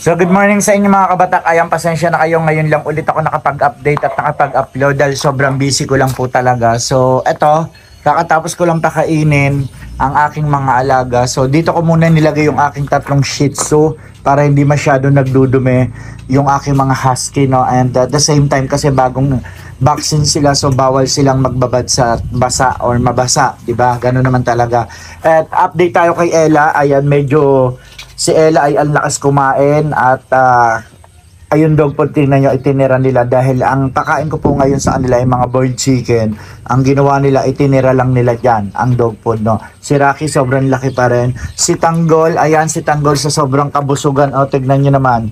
So good morning sa inyo mga kabatak. Ayan, pasensya na kayo. Ngayon lang ulit ako nakapag-update at nakapag-upload dahil sobrang busy ko lang po talaga. So eto, kakatapos ko lang pakainin ang aking mga alaga. So dito ko muna nilagay yung aking tatlong Shih Tzu para hindi masyado nagdudumi yung aking mga husky, no? And at the same time kasi bagong vaccine sila, so bawal silang magbabad sa basa or mabasa, 'di ba? Ganoon naman talaga. At update tayo kay Ella. Ayan, medyo si Ella ay ang lakas kumain at ayun dog po, tingnan nyo, itinira nila dahil ang pakain ko po ngayon sa kanila ay mga boiled chicken. Ang ginawa nila, itinira lang nila dyan ang dog food, no? Si Rocky sobrang laki pa rin. Si Tanggol, ayan si Tanggol sa sobrang kabusugan, tignan nyo naman,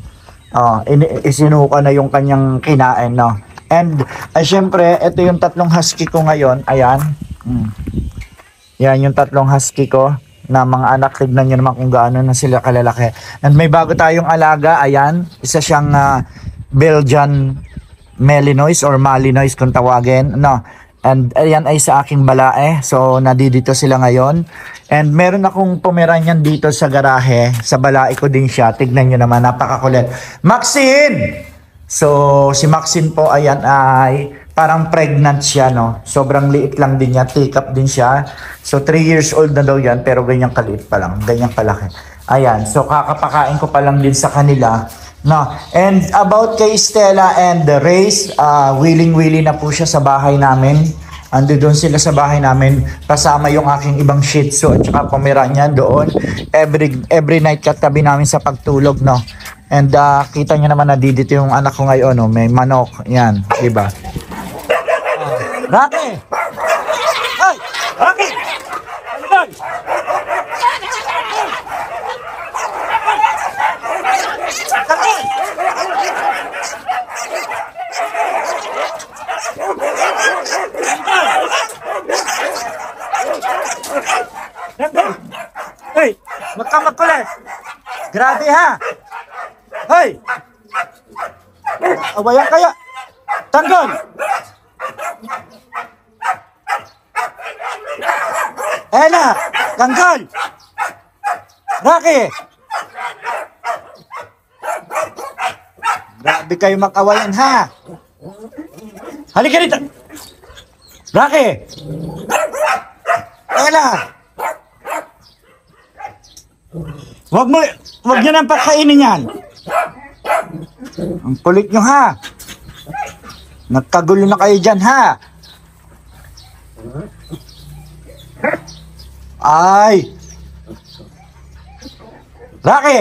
isinuka na yung kanyang kinain, no? And syempre, ito yung tatlong husky ko ngayon, ayan. Yan yung tatlong husky ko na mga anak. Tignan nyo naman kung gaano na sila kalalaki. And may bago tayong alaga, ayan, isa siyang Belgian Malinois or Malinois kung tawagin, no? And ayan ay sa aking balae, so nadidito sila ngayon. And meron akong Pomeranian dito sa garahe, sa balae ko din siya. Tignan nyo naman, napakakulit. Maxine! So si Maxine po, ayan ay parang pregnant siya, no? Sobrang liit lang din niya, take-up din siya. So 3 years old na daw yan, pero ganyang kaliit pa lang, ganyang kalaki. Ayan, so kakapakain ko pa lang din sa kanila, no? And about kay Stella and the Race, willing-willing na po siya sa bahay namin. Ando doon sila sa bahay namin, kasama yung aking ibang Shih Tzu at saka Pomeranian doon. Every night katabi namin sa pagtulog, no? And kita nyo naman na dito yung anak ko ngayon, no? May manok, yan, diba? Rocky! Hey! Rocky! Hey! Hey! Magkamakulit! Grabe ha! Hey! Awayan kaya! Tanggol! Ella! Tanggol! Rocky! Grabe kayo makawayan ha! Halika dito! Rocky! Ella! Wag nyo nang pakainin yan! Ang kulit nyo ha! Nagkagulo na kayo dyan ha! Ay! Rocky!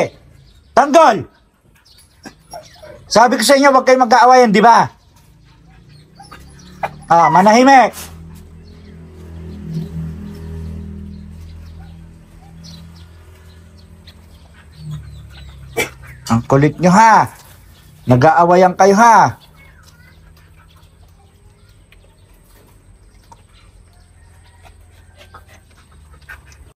Tanggol! Sabi ko sa inyo, huwag kayo mag-aawayan, di ba? Manahimik! Ang kulit nyo ha! Nag-aawayan kayo ha!